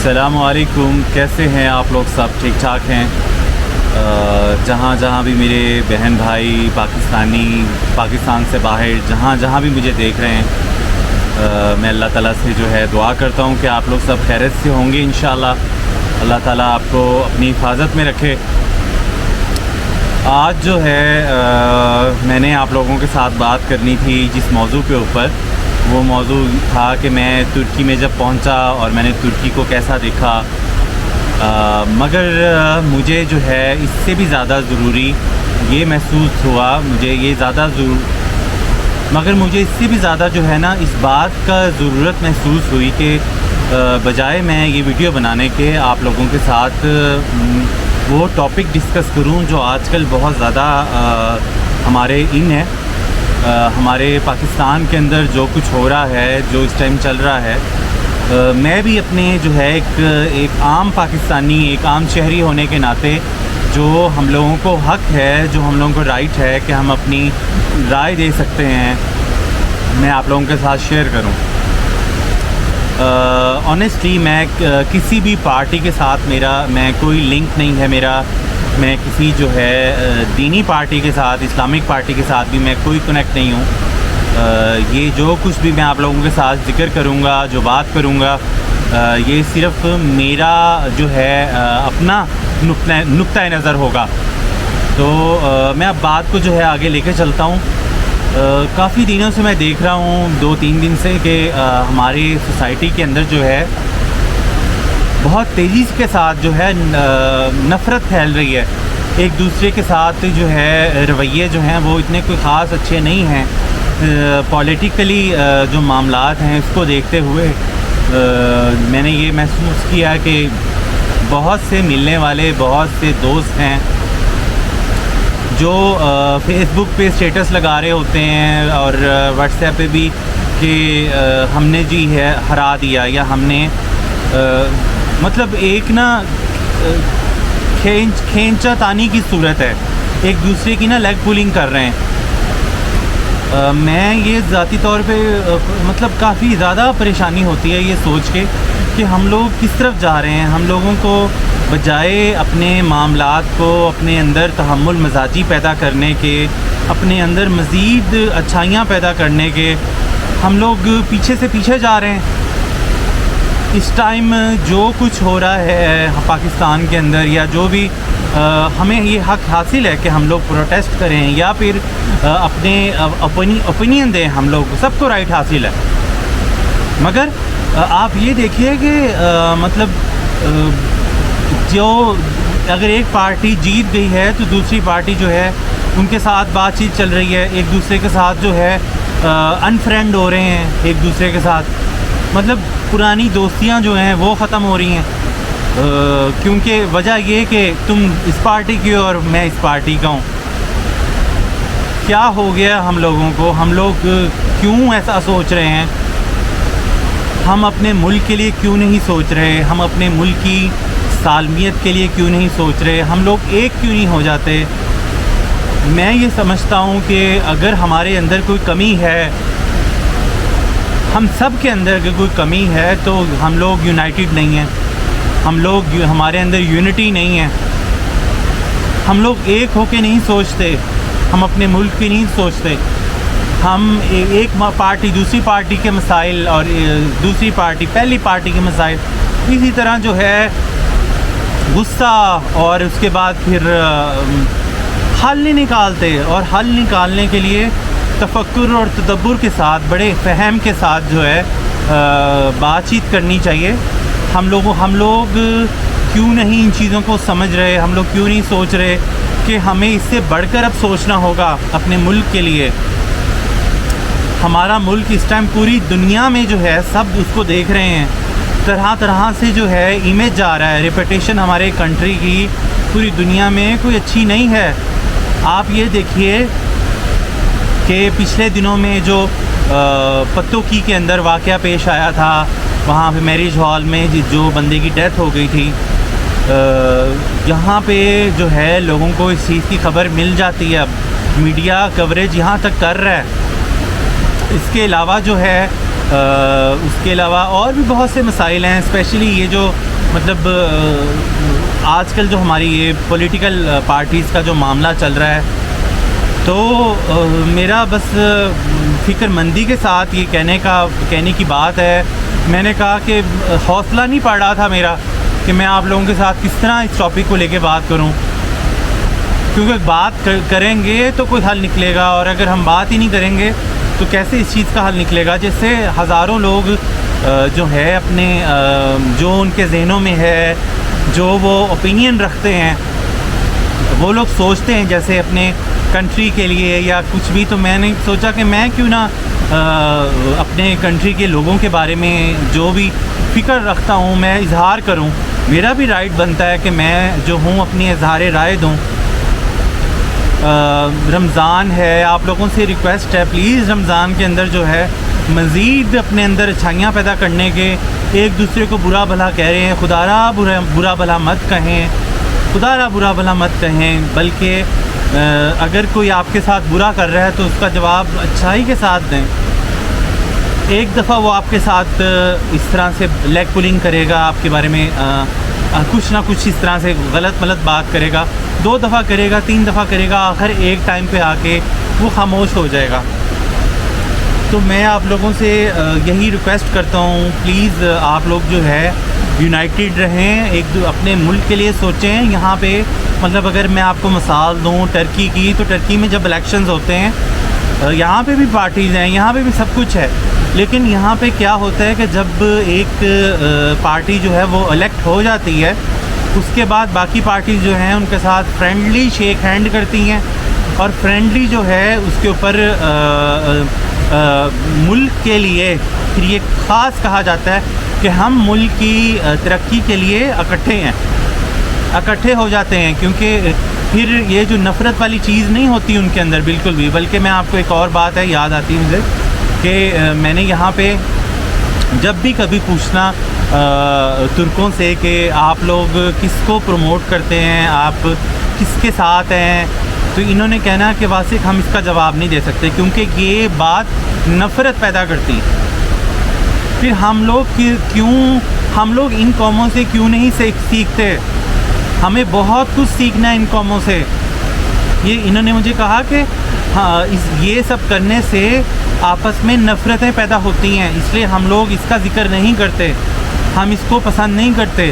السلام علیکم، کیسے ہیں آپ لوگ؟ سب ٹھیک ٹھاک ہیں؟ جہاں جہاں بھی میرے بہن بھائی پاکستان سے باہر جہاں بھی مجھے دیکھ رہے ہیں، میں اللہ تعالیٰ سے جو ہے دعا کرتا ہوں کہ آپ لوگ سب خیریت سے ہوں گے انشاءاللہ۔ اللہ تعالیٰ آپ کو اپنی حفاظت میں رکھے۔ آج جو ہے میں نے آپ لوگوں کے ساتھ بات کرنی تھی جس موضوع کے اوپر، وہ موضوع تھا کہ میں ترکی میں جب پہنچا اور میں نے ترکی کو کیسا دیکھا، مگر مجھے جو ہے اس سے بھی زیادہ ضروری یہ محسوس ہوا، مگر مجھے اس سے بھی زیادہ جو ہے نا اس بات کا ضرورت محسوس ہوئی کہ بجائے میں یہ ویڈیو بنانے کے آپ لوگوں کے ساتھ وہ ٹاپک ڈسکس کروں جو آج کل بہت زیادہ ہمارے ہے، ہمارے پاکستان کے اندر جو کچھ ہو رہا ہے، جو اس ٹائم چل رہا ہے۔ میں بھی اپنے جو ہے ایک عام پاکستانی، ایک عام شہری ہونے کے ناطے جو ہم لوگوں کو حق ہے، جو ہم لوگوں کو رائٹ ہے کہ ہم اپنی رائے دے سکتے ہیں، میں آپ لوگوں کے ساتھ شیئر کروں۔ آنیسٹلی میں کسی بھی پارٹی کے ساتھ میں کوئی لنک نہیں ہے میرا، میں کسی جو ہے دینی پارٹی کے ساتھ، اسلامک پارٹی کے ساتھ بھی میں کوئی کنیکٹ نہیں ہوں۔ یہ جو کچھ بھی میں آپ لوگوں کے ساتھ ذکر کروں گا، جو بات کروں گا، یہ صرف میرا جو ہے اپنا نقطۂ نظر ہوگا۔ تو میں اب بات کو جو ہے آگے لے کے چلتا ہوں۔ کافی دنوں سے میں دیکھ رہا ہوں، 2-3 دن سے، کہ ہماری سوسائٹی کے اندر جو ہے بہت تیزی کے ساتھ جو ہے نفرت پھیل رہی ہے۔ ایک دوسرے کے ساتھ جو ہے رویے جو ہیں وہ اتنے کوئی خاص اچھے نہیں ہیں۔ پولیٹیکلی جو معاملات ہیں اس کو دیکھتے ہوئے میں نے یہ محسوس کیا کہ بہت سے ملنے والے بہت سے دوست ہیں جو فیس بک پہ اسٹیٹس لگا رہے ہوتے ہیں اور واٹس ایپ پہ بھی کہ ہم نے جی ہے ہرا دیا، یا ہم نے مطلب ایک نا کھینچا تانی کی صورت ہے، ایک دوسرے کی نا لیگ پولنگ کر رہے ہیں۔ میں یہ ذاتی طور پہ مطلب کافی زیادہ پریشانی ہوتی ہے یہ سوچ کے کہ ہم لوگ کس طرف جا رہے ہیں۔ ہم لوگوں کو بجائے اپنے معاملات کو اپنے اندر تحمل مزاجی پیدا کرنے کے، اپنے اندر مزید اچھائیاں پیدا کرنے کے، ہم لوگ پیچھے سے پیچھے جا رہے ہیں۔ اس ٹائم جو کچھ ہو رہا ہے پاکستان کے اندر، یا جو بھی ہمیں یہ حق حاصل ہے کہ ہم لوگ پروٹیسٹ کریں یا پھر اپنے اوپینین دیں، ہم لوگ سب کو رائٹ حاصل ہے۔ مگر آپ یہ دیکھیے کہ مطلب جو اگر ایک پارٹی جیت گئی ہے تو دوسری پارٹی جو ہے ان کے ساتھ بات چیت چل رہی ہے، ایک دوسرے کے ساتھ جو ہے انفرینڈ ہو رہے ہیں ایک دوسرے کے ساتھ، مطلب پرانی دوستیاں جو ہیں وہ ختم ہو رہی ہیں، کیونکہ وجہ یہ کہ تم اس پارٹی کی اور میں اس پارٹی کا ہوں۔ کیا ہو گیا ہم لوگوں کو؟ ہم لوگ کیوں ایسا سوچ رہے ہیں؟ ہم اپنے ملک کے لیے کیوں نہیں سوچ رہے؟ ہم اپنے ملک کی سالمیت کے لیے کیوں نہیں سوچ رہے؟ ہم لوگ ایک کیوں نہیں ہو جاتے؟ میں یہ سمجھتا ہوں کہ اگر ہمارے اندر کوئی کمی ہے، ہم سب کے اندر اگر کوئی کمی ہے تو ہم لوگ یونائٹڈ نہیں ہیں، ہمارے اندر یونٹی نہیں ہے، ہم لوگ ایک ہو کے نہیں سوچتے، ہم اپنے ملک کی نہیں سوچتے، ہم ایک پارٹی دوسری پارٹی کے مسائل اور دوسری پارٹی پہلی پارٹی کے مسائل، اسی طرح جو ہے غصہ اور اس کے بعد پھر حل نہیں نکالتے۔ اور حل نکالنے کے لیے تفکر اور تدبر کے ساتھ، بڑے فہم کے ساتھ جو ہے بات چیت کرنی چاہیے۔ ہم لوگ کیوں نہیں ان چیزوں کو سمجھ رہے؟ ہم لوگ کیوں نہیں سوچ رہے کہ ہمیں اس سے بڑھ کر اب سوچنا ہوگا اپنے ملک کے لیے؟ ہمارا ملک اس ٹائم پوری دنیا میں جو ہے سب اس کو دیکھ رہے ہیں، طرح طرح سے جو ہے امیج جا رہا ہے، ریپوٹیشن ہمارے کنٹری کی پوری دنیا میں کوئی اچھی نہیں ہے۔ آپ یہ دیکھیے کہ پچھلے دنوں میں جو پتوکی کے اندر واقعہ پیش آیا تھا، وہاں پہ میرج ہال میں جو بندے کی ڈیتھ ہو گئی تھی، یہاں پہ جو ہے لوگوں کو اس چیز کی خبر مل جاتی ہے، اب میڈیا کوریج یہاں تک کر رہا ہے۔ اس کے علاوہ جو ہے اس کے علاوہ اور بھی بہت سے مسائل ہیں، اسپیشلی یہ جو مطلب آج کل جو ہماری یہ پولیٹیکل پارٹیز کا جو معاملہ چل رہا ہے، تو میرا بس فکر مندی کے ساتھ یہ کہنے کی بات ہے. میں نے کہا کہ حوصلہ نہیں پڑ رہا تھا میرا کہ میں آپ لوگوں کے ساتھ کس طرح اس ٹاپک کو لے کے بات کروں، کیونکہ بات کریں گے تو کوئی حل نکلے گا، اور اگر ہم بات ہی نہیں کریں گے تو کیسے اس چیز کا حل نکلے گا. جس سے ہزاروں لوگ جو ہے اپنے جو ان کے ذہنوں میں ہے، جو وہ اوپینین رکھتے ہیں، وہ لوگ سوچتے ہیں جیسے اپنے کنٹری کے لیے یا کچھ بھی. تو میں نے سوچا کہ میں کیوں نہ اپنے کنٹری کے لوگوں کے بارے میں جو بھی فکر رکھتا ہوں میں اظہار کروں. میرا بھی رائٹ بنتا ہے کہ میں جو ہوں اپنی اظہار رائے دوں. رمضان ہے، آپ لوگوں سے ریکویسٹ ہے پلیز رمضان کے اندر جو ہے مزید اپنے اندر اچھائیاں پیدا کرنے کے، ایک دوسرے کو برا بھلا کہہ رہے ہیں، خدا را برا بھلا مت کہیں، خدا را برا بھلا مت کہیں، بلکہ اگر کوئی آپ کے ساتھ برا کر رہا ہے تو اس کا جواب اچھائی کے ساتھ دیں. ایک دفعہ وہ آپ کے ساتھ اس طرح سے لیگ پولنگ کرے گا، آپ کے بارے میں کچھ نہ کچھ اس طرح سے غلط بات کرے گا، 2 دفعہ کرے گا، 3 دفعہ کرے گا، آخر ایک ٹائم پہ آ کے وہ خاموش ہو جائے گا. تو میں آپ لوگوں سے یہی ریکویسٹ کرتا ہوں، پلیز آپ لوگ جو ہے یونائٹیڈ رہیں، اپنے ملک کے لیے سوچیں. یہاں پہ مطلب اگر میں آپ کو مثال دوں ٹرکی کی، تو ٹرکی میں جب الیکشنز ہوتے ہیں یہاں پہ بھی پارٹیز ہیں، یہاں پہ بھی سب کچھ ہے، لیکن یہاں پہ کیا ہوتا ہے کہ جب ایک پارٹی جو ہے وہ الیکٹ ہو جاتی ہے، اس کے بعد باقی پارٹیز جو ہیں ان کے ساتھ فرینڈلی شیک ہینڈ کرتی ہیں، اور فرینڈلی جو ہے اس کے اوپر ملک کے لیے پھر یہ خاص کہا جاتا ہے کہ ہم ملک کی ترقی کے لیے اکٹھے ہو جاتے ہیں. کیونکہ پھر یہ جو نفرت والی چیز نہیں ہوتی ان کے اندر بالکل بھی. بلکہ میں آپ کو ایک اور بات ہے یاد آتی ہے مجھے کہ میں نے یہاں پہ جب بھی کبھی پوچھنا ترکوں سے کہ آپ لوگ کس کو پروموٹ کرتے ہیں، آپ کس کے ساتھ ہیں، تو انہوں نے کہنا کہ واسق ہم اس کا جواب نہیں دے سکتے، کیونکہ یہ بات نفرت پیدا کرتی. پھر ہم لوگ ان قوموں سے کیوں نہیں سیکھتے؟ ہمیں بہت کچھ سیکھنا ہے ان قوموں سے. یہ انہوں نے مجھے کہا کہ یہ سب کرنے سے آپس میں نفرتیں پیدا ہوتی ہیں، اس لیے ہم لوگ اس کا ذکر نہیں کرتے، ہم اس کو پسند نہیں کرتے.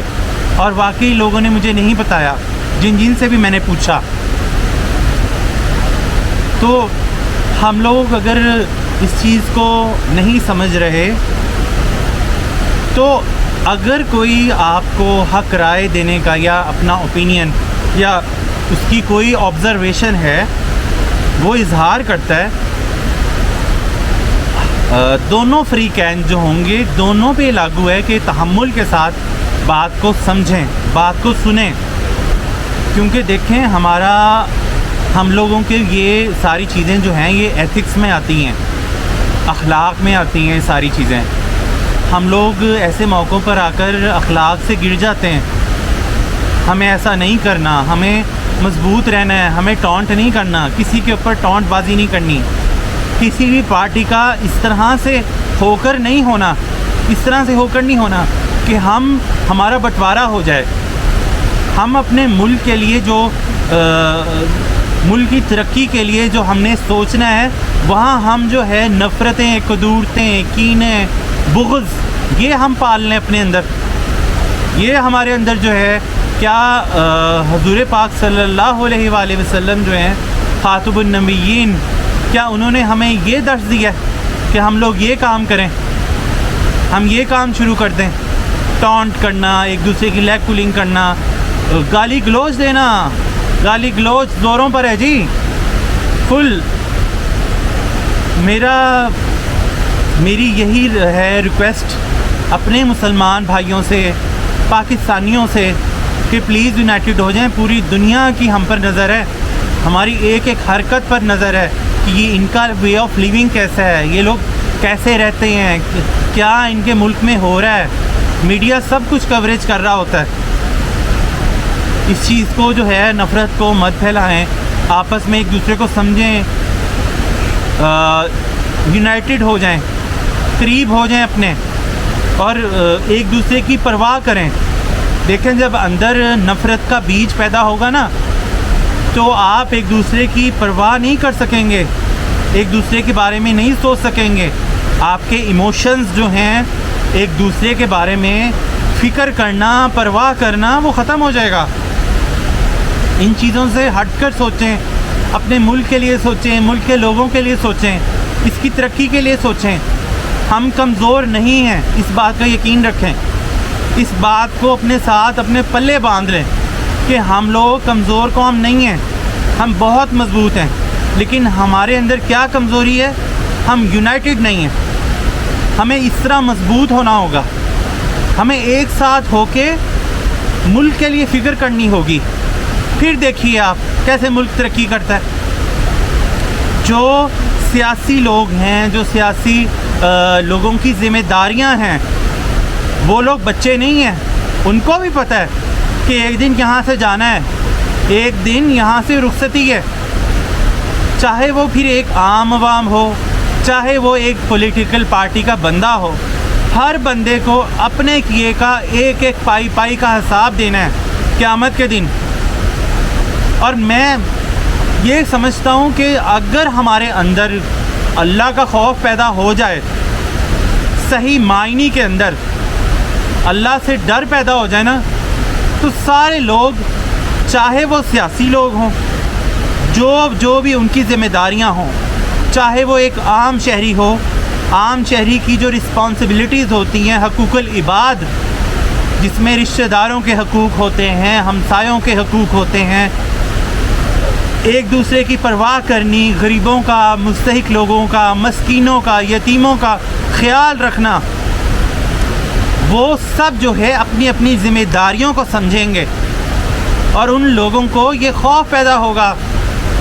اور واقعی لوگوں نے مجھے نہیں بتایا، جن سے بھی میں نے پوچھا. تو ہم لوگ اگر اس چیز کو نہیں سمجھ رہے، تو اگر کوئی آپ کو حق رائے دینے کا یا اپنا اوپینین یا اس کی کوئی آبزرویشن ہے وہ اظہار کرتا ہے، دونوں فریقین جو ہوں گے دونوں پہ لاگو ہے کہ تحمل کے ساتھ بات کو سمجھیں، بات کو سنیں. کیونکہ دیکھیں ہم لوگوں کے یہ ساری چیزیں جو ہیں یہ ایتھکس میں آتی ہیں، اخلاق میں آتی ہیں. ساری چیزیں ہم لوگ ایسے موقعوں پر آ کر اخلاق سے گر جاتے ہیں. ہمیں ایسا نہیں کرنا، ہمیں مضبوط رہنا ہے، ہمیں ٹونٹ نہیں کرنا، کسی کے اوپر ٹونٹ بازی نہیں کرنی، کسی بھی پارٹی کا اس طرح سے ہو کر نہیں ہونا، کہ ہمارا بٹوارا ہو جائے. ہم اپنے ملک کے لیے جو ملک کی ترقی کے لیے جو ہم نے سوچنا ہے، وہاں ہم جو ہے نفرتیں، قدورتیں، کینے، بغض یہ ہم پال لیں اپنے اندر. یہ ہمارے اندر جو ہے کیا حضور پاک صلی اللہ علیہ وآلہ وسلم جو ہیں خاتم النبیین، کیا انہوں نے ہمیں یہ درس دیا کہ ہم لوگ یہ کام کریں، ہم یہ کام شروع کر دیں، ٹونٹ کرنا، ایک دوسرے کی لیگ پولنگ کرنا، گالی گلوچ دینا. گالی گلوچ زوروں پر ہے جی فل. میری یہی ہے ریکویسٹ اپنے مسلمان بھائیوں سے، پاکستانیوں سے، کہ پلیز یونائٹڈ ہو جائیں. پوری دنیا کی ہم پر نظر ہے، ہماری ایک ایک حرکت پر نظر ہے کہ یہ ان کا وے آف لیونگ کیسا ہے، یہ لوگ کیسے رہتے ہیں، کیا ان کے ملک میں ہو رہا ہے. میڈیا سب کچھ کوریج کر رہا ہوتا ہے. اس چیز کو جو ہے نفرت کو مت پھیلائیں، آپس میں ایک دوسرے کو سمجھیں، یونائٹڈ ہو جائیں. قریب ہو جائیں اپنے، اور ایک دوسرے کی پرواہ کریں. دیکھیں جب اندر نفرت کا بیج پیدا ہوگا نا تو آپ ایک دوسرے کی پرواہ نہیں کر سکیں گے، ایک دوسرے کے بارے میں نہیں سوچ سکیں گے. آپ کے ایموشنز جو ہیں ایک دوسرے کے بارے میں فکر کرنا، پرواہ کرنا، وہ ختم ہو جائے گا. ان چیزوں سے ہٹ کر سوچیں، اپنے ملک کے لیے سوچیں، ملک کے لوگوں کے لیے سوچیں، اس کی ترقی کے لیے سوچیں. ہم کمزور نہیں ہیں، اس بات کا یقین رکھیں. اس بات کو اپنے ساتھ اپنے پلے باندھ لیں کہ ہم لوگ کمزور قوم نہیں ہیں، ہم بہت مضبوط ہیں. لیکن ہمارے اندر کیا کمزوری ہے؟ ہم یونائٹڈ نہیں ہیں. ہمیں اس طرح مضبوط ہونا ہوگا، ہمیں ایک ساتھ ہو کے ملک کے لیے فکر کرنی ہوگی. پھر دیکھیے آپ کیسے ملک ترقی کرتا ہے. جو سیاسی لوگ ہیں، جو سیاسی لوگوں کی ذمہ داریاں ہیں، وہ لوگ بچے نہیں ہیں. ان کو بھی پتہ ہے کہ ایک دن یہاں سے جانا ہے، ایک دن یہاں سے رخصتی ہے. چاہے وہ پھر ایک عام عوام ہو، چاہے وہ ایک پولیٹیکل پارٹی کا بندہ ہو، ہر بندے کو اپنے کیے کا ایک ایک پائی پائی کا حساب دینا ہے قیامت کے دن. اور میں یہ سمجھتا ہوں کہ اگر ہمارے اندر اللہ کا خوف پیدا ہو جائے، صحیح معنی کے اندر اللہ سے ڈر پیدا ہو جائے نا، تو سارے لوگ، چاہے وہ سیاسی لوگ ہوں، جو بھی ان کی ذمہ داریاں ہوں، چاہے وہ ایک عام شہری ہو، عام شہری کی جو رسپانسبلٹیز ہوتی ہیں، حقوق العباد، جس میں رشتہ داروں کے حقوق ہوتے ہیں، ہمسایوں کے حقوق ہوتے ہیں، ایک دوسرے کی پرواہ کرنی، غریبوں کا، مستحق لوگوں کا، مسکینوں کا، یتیموں کا خیال رکھنا، وہ سب جو ہے اپنی اپنی ذمہ داریوں کو سمجھیں گے. اور ان لوگوں کو یہ خوف پیدا ہوگا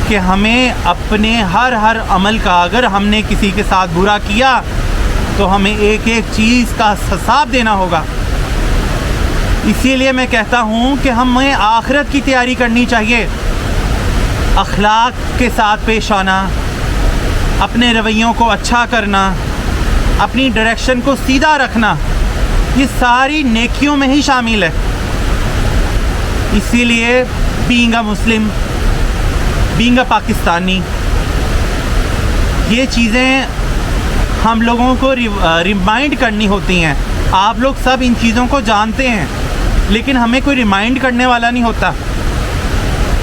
کہ ہمیں اپنے ہر عمل کا، اگر ہم نے کسی کے ساتھ برا کیا تو ہمیں ایک ایک چیز کا حساب دینا ہوگا. اسی لیے میں کہتا ہوں کہ ہمیں آخرت کی تیاری کرنی چاہیے. اخلاق کے ساتھ پیش آنا، اپنے رویوں کو اچھا کرنا، اپنی ڈائریکشن کو سیدھا رکھنا، یہ ساری نیکیوں میں ہی شامل ہے. اسی لیے being a Muslim, being a Pakistani, یہ چیزیں ہم لوگوں کو ریمائنڈ کرنی ہوتی ہیں. آپ لوگ سب ان چیزوں کو جانتے ہیں، لیکن ہمیں کوئی ریمائنڈ کرنے والا نہیں ہوتا.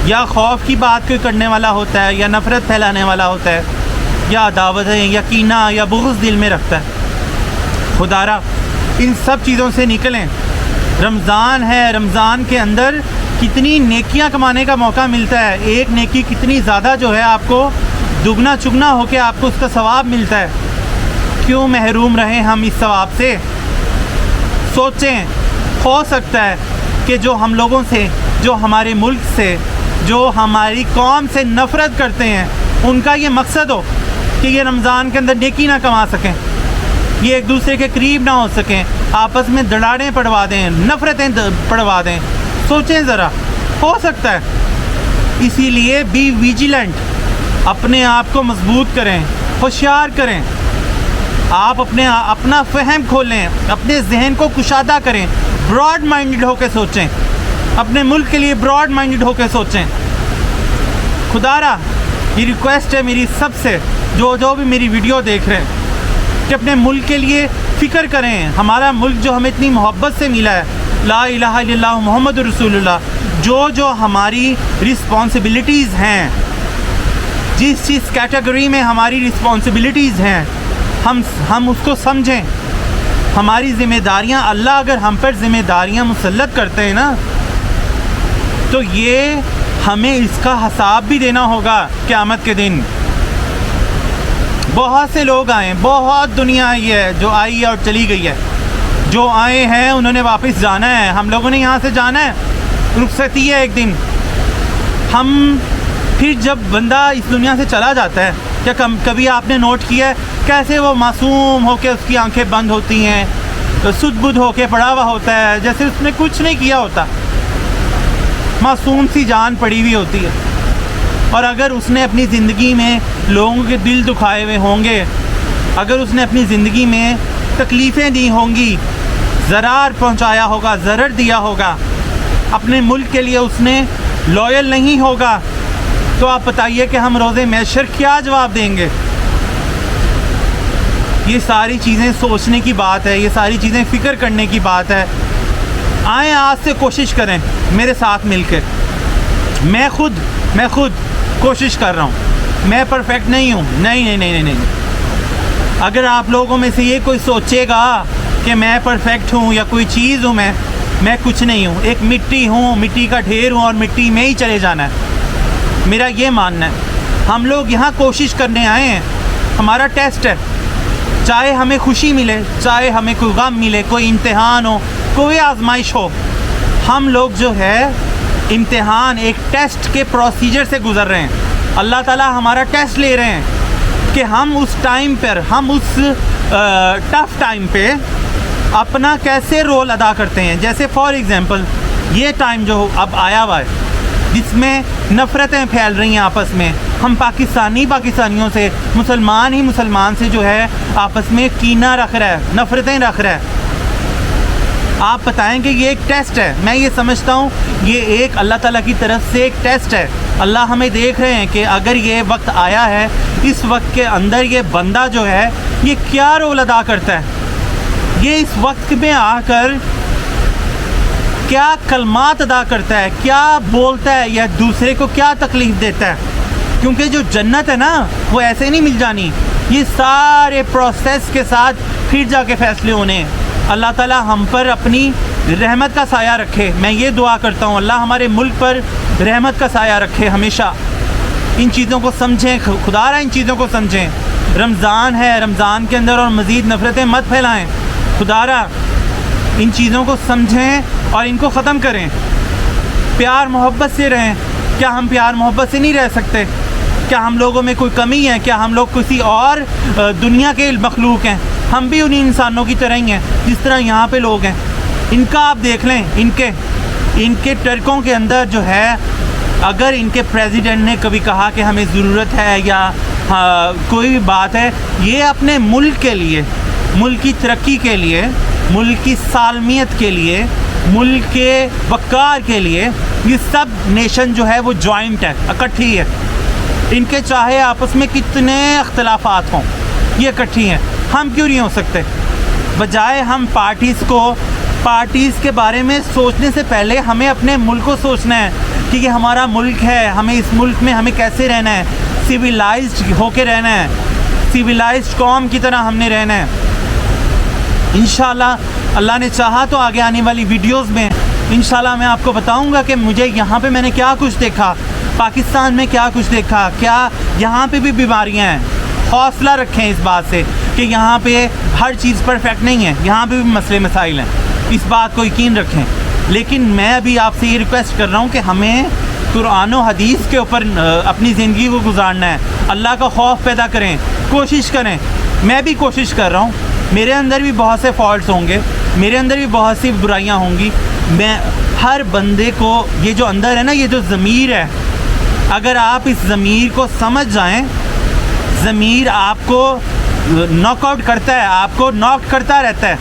یا خوف کی بات کوئی کرنے والا ہوتا ہے، یا نفرت پھیلانے والا ہوتا ہے، یا عداوتیں، یا کینہ، یا بغض دل میں رکھتا ہے. خدا را ان سب چیزوں سے نکلیں. رمضان ہے، رمضان کے اندر کتنی نیکیاں کمانے کا موقع ملتا ہے. ایک نیکی کتنی زیادہ جو ہے آپ کو دگنا چگنا ہو کے آپ کو اس کا ثواب ملتا ہے. کیوں محروم رہیں ہم اس ثواب سے؟ سوچیں، ہو سکتا ہے کہ جو ہم لوگوں سے، جو ہمارے ملک سے، جو ہماری قوم سے نفرت کرتے ہیں، ان کا یہ مقصد ہو کہ یہ رمضان کے اندر نیکی نہ کما سکیں، یہ ایک دوسرے کے قریب نہ ہو سکیں، آپس میں دڑاڑیں پڑوا دیں، نفرتیں پڑوا دیں. سوچیں ذرا، ہو سکتا ہے. اسی لیے بی ویجیلنٹ، اپنے آپ کو مضبوط کریں، ہوشیار کریں. آپ اپنا فہم کھولیں، اپنے ذہن کو کشادہ کریں، براڈ مائنڈڈ ہو کے سوچیں، اپنے ملک کے لیے براڈ مائنڈڈ ہو کے سوچیں. خدا را یہ ریکویسٹ ہے میری سب سے، جو بھی میری ویڈیو دیکھ رہے ہیں، کہ اپنے ملک کے لیے فکر کریں. ہمارا ملک جو ہمیں اتنی محبت سے ملا ہے، لا الہ الا اللہ محمد رسول اللہ، جو ہماری رسپانسبلٹیز ہیں، جس کیٹیگری میں ہماری رسپانسبلٹیز ہیں، ہم اس کو سمجھیں. ہماری ذمہ داریاں، اللہ اگر ہم پر ذمہ داریاں مسلط کرتے ہیں نا، تو یہ ہمیں اس کا حساب بھی دینا ہوگا قیامت کے دن. بہت سے لوگ آئے، بہت دنیا آئی ہے، جو آئی ہے اور چلی گئی ہے. جو آئے ہیں انہوں نے واپس جانا ہے، ہم لوگوں نے یہاں سے جانا ہے، رخصتی ہے ایک دن. ہم پھر جب بندہ اس دنیا سے چلا جاتا ہے، کیا کبھی آپ نے نوٹ کیا ہے کیسے وہ معصوم ہو کے اس کی آنکھیں بند ہوتی ہیں، سدھ بدھ ہو کے پڑا ہوا ہوتا ہے، جیسے اس نے کچھ نہیں کیا ہوتا، معصوم سی جان پڑی ہوئی ہوتی ہے. اور اگر اس نے اپنی زندگی میں لوگوں کے دل دکھائے ہوئے ہوں گے، اگر اس نے اپنی زندگی میں تکلیفیں دی ہوں گی، ضرر پہنچایا ہوگا، ضرر دیا ہوگا، اپنے ملک کے لیے اس نے لویل نہیں ہوگا، تو آپ بتائیے کہ ہم روز محشر کیا جواب دیں گے؟ یہ ساری چیزیں سوچنے کی بات ہے، یہ ساری چیزیں فکر کرنے کی بات ہے. آئیں آج سے کوشش کریں میرے ساتھ مل کے. میں خود کوشش کر رہا ہوں، میں پرفیکٹ نہیں ہوں. نہیں. اگر آپ لوگوں میں سے یہ کوئی سوچے گا کہ میں پرفیکٹ ہوں یا کوئی چیز ہوں، میں کچھ نہیں ہوں، ایک مٹی ہوں، مٹی کا ڈھیر ہوں اور مٹی میں ہی چلے جانا ہے. میرا یہ ماننا ہے. ہم لوگ یہاں کوشش کرنے آئے ہیں، ہمارا ٹیسٹ ہے. چاہے ہمیں خوشی ملے، چاہے ہمیں کوئی غم ملے، کوئی امتحان ہو، کوئی آزمائش ہو، ہم لوگ جو ہے امتحان ایک ٹیسٹ کے پروسیجر سے گزر رہے ہیں. اللہ تعالیٰ ہمارا ٹیسٹ لے رہے ہیں کہ ہم اس ٹائم پر، ہم اس ٹف ٹائم پہ اپنا کیسے رول ادا کرتے ہیں. جیسے فار ایگزامپل یہ ٹائم جو اب آیا ہوا ہے جس میں نفرتیں پھیل رہی ہیں آپس میں، ہم پاکستانیوں سے، مسلمان سے جو ہے آپس میں کینہ رکھ رہا ہے، نفرتیں رکھ رہا ہے. آپ بتائیں کہ یہ ایک ٹیسٹ ہے. میں یہ سمجھتا ہوں یہ ایک اللہ تعالیٰ کی طرف سے ایک ٹیسٹ ہے. اللہ ہمیں دیکھ رہے ہیں کہ اگر یہ وقت آیا ہے، اس وقت کے اندر یہ بندہ جو ہے یہ کیا رول ادا کرتا ہے، یہ اس وقت میں آ کر کیا کلمات ادا کرتا ہے، کیا بولتا ہے، یا دوسرے کو کیا تکلیف دیتا ہے. کیونکہ جو جنت ہے نا وہ ایسے نہیں مل جانی، یہ سارے پروسیس کے ساتھ پھر جا کے فیصلے ہونے ہیں. اللہ تعالیٰ ہم پر اپنی رحمت کا سایہ رکھے. میں یہ دعا کرتا ہوں اللہ ہمارے ملک پر رحمت کا سایہ رکھے ہمیشہ. ان چیزوں کو سمجھیں، خدا را ان چیزوں کو سمجھیں. رمضان ہے، رمضان کے اندر اور مزید نفرتیں مت پھیلائیں. خدا را ان چیزوں کو سمجھیں اور ان کو ختم کریں. پیار محبت سے رہیں. کیا ہم پیار محبت سے نہیں رہ سکتے؟ کیا ہم لوگوں میں کوئی کمی ہے؟ کیا ہم لوگ کسی اور دنیا کے مخلوق ہیں؟ ہم بھی انہی انسانوں کی طرح ہی ہیں جس طرح یہاں پہ لوگ ہیں. ان کا آپ دیکھ لیں، ان کے ٹرکوں کے اندر جو ہے، اگر ان کے پریزیڈنٹ نے کبھی کہا کہ ہمیں ضرورت ہے یا کوئی بھی بات ہے، یہ اپنے ملک کے لیے، ملک کی ترقی کے لیے، ملک کی سالمیت کے لیے، ملک کے وقار کے لیے، یہ سب نیشن جو ہے وہ جوائنٹ ہے، اکٹھی ہے. ان کے چاہے آپس میں کتنے اختلافات ہوں، یہ اکٹھی ہیں. ہم کیوں نہیں ہو سکتے؟ بجائے ہم پارٹیز کے بارے میں سوچنے سے پہلے ہمیں اپنے ملک کو سوچنا ہے کہ یہ ہمارا ملک ہے، ہمیں اس ملک میں ہمیں کیسے رہنا ہے، سویلائزڈ ہو کے رہنا ہے، سویلائزڈ قوم کی طرح ہم نے رہنا ہے. انشاءاللہ اللہ نے چاہا تو آگے آنے والی ویڈیوز میں انشاءاللہ میں آپ کو بتاؤں گا کہ مجھے یہاں پہ میں نے کیا کچھ دیکھا، پاکستان میں کیا کچھ دیکھا، کیا یہاں پہ بھی بیماریاں ہیں. حوصلہ رکھیں اس بات سے کہ یہاں پہ ہر چیز پرفیکٹ نہیں ہے، یہاں پہ بھی مسئلے مسائل ہیں، اس بات کو یقین رکھیں. لیکن میں ابھی آپ سے یہ ریکویسٹ کر رہا ہوں کہ ہمیں قرآن و حدیث کے اوپر اپنی زندگی کو گزارنا ہے. اللہ کا خوف پیدا کریں، کوشش کریں. میں بھی کوشش کر رہا ہوں. میرے اندر بھی بہت سے فالٹس ہوں گے، میرے اندر بھی بہت سی برائیاں ہوں گی. میں ہر بندے کو یہ جو اندر ہے نا، یہ جو ضمیر ہے، اگر آپ اس ضمیر کو سمجھ جائیں، ضمیر آپ کو ناک آؤٹ کرتا ہے، آپ کو ناک کرتا رہتا ہے،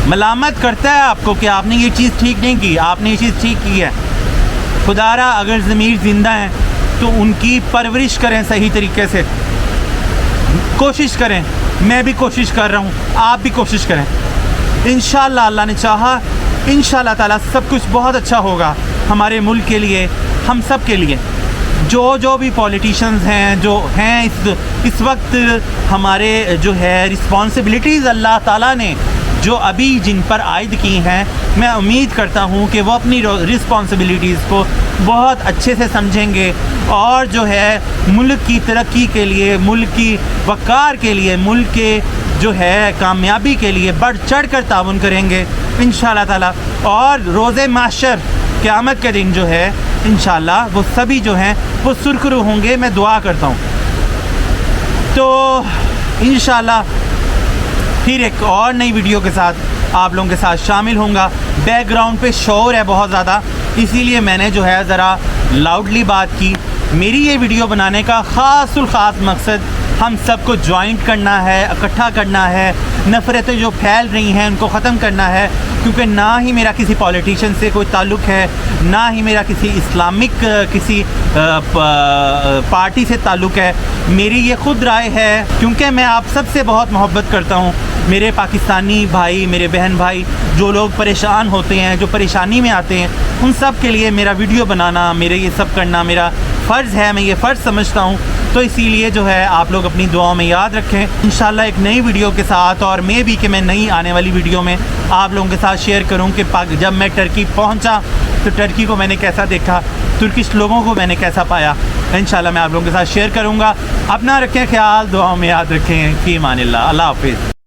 ملامت کرتا ہے آپ کو کہ آپ نے یہ چیز ٹھیک نہیں کی، آپ نے یہ چیز ٹھیک کی ہے. خدا را اگر ضمیر زندہ ہیں تو ان کی پرورش کریں صحیح طریقے سے. کوشش کریں. میں بھی کوشش کر رہا ہوں، آپ بھی کوشش کریں. انشاءاللہ اللہ نے چاہا انشاءاللہ تعالیٰ سب کچھ بہت اچھا ہوگا ہمارے ملک کے لیے، ہم سب کے لیے. جو بھی پولیٹیشنز ہیں، جو ہیں اس وقت ہمارے جو ہے رسپانسبلٹیز اللہ تعالیٰ نے جو ابھی جن پر عائد کی ہیں، میں امید کرتا ہوں کہ وہ اپنی رسپانسبلٹیز کو بہت اچھے سے سمجھیں گے اور جو ہے ملک کی ترقی کے لیے، ملک کی وقار کے لیے، ملک کے جو ہے کامیابی کے لیے بڑھ چڑھ کر تعاون کریں گے انشاءاللہ تعالیٰ. اور روز محشر قیامت کے دن جو ہے انشاءاللہ وہ سبھی جو ہیں وہ سرخرو ہوں گے. میں دعا کرتا ہوں. تو انشاءاللہ پھر ایک اور نئی ویڈیو کے ساتھ آپ لوگوں کے ساتھ شامل ہوں گا. بیک گراؤنڈ پہ شور ہے بہت زیادہ، اسی لیے میں نے جو ہے ذرا لاؤڈلی بات کی. میری یہ ویڈیو بنانے کا خاص الخاص مقصد ہم سب کو جوائنٹ کرنا ہے, اکٹھا کرنا ہے, نفرتیں جو پھیل رہی ہیں ان کو ختم کرنا ہے, کیونکہ نہ ہی میرا کسی پولیٹیشین سے کوئی تعلق ہے, نہ ہی میرا کسی اسلامک کسی پارٹی سے تعلق ہے. میری یہ خود رائے ہے, کیونکہ میں آپ سب سے بہت محبت کرتا ہوں. میرے پاکستانی بھائی, میرے بہن بھائی جو لوگ پریشان ہوتے ہیں, جو پریشانی میں آتے ہیں, ان سب کے لیے میرا ویڈیو بنانا, میرے یہ سب کرنا میرا فرض ہے, میں یہ فرض سمجھتا ہوں. تو اسی لیے جو ہے آپ لوگ اپنی دعاؤں میں یاد رکھیں. انشاءاللہ ایک نئی ویڈیو کے ساتھ, اور میں بھی کہ میں نئی آنے والی ویڈیو میں آپ لوگوں کے ساتھ شیئر کروں کہ جب میں ٹرکی پہنچا تو ٹرکی کو میں نے کیسا دیکھا, ترکش لوگوں کو میں نے کیسا پایا. انشاءاللہ میں آپ لوگوں کے ساتھ شیئر کروں گا. اپنا رکھیں خیال, دعاؤں میں یاد رکھیں. فی امان اللہ. اللہ حافظ.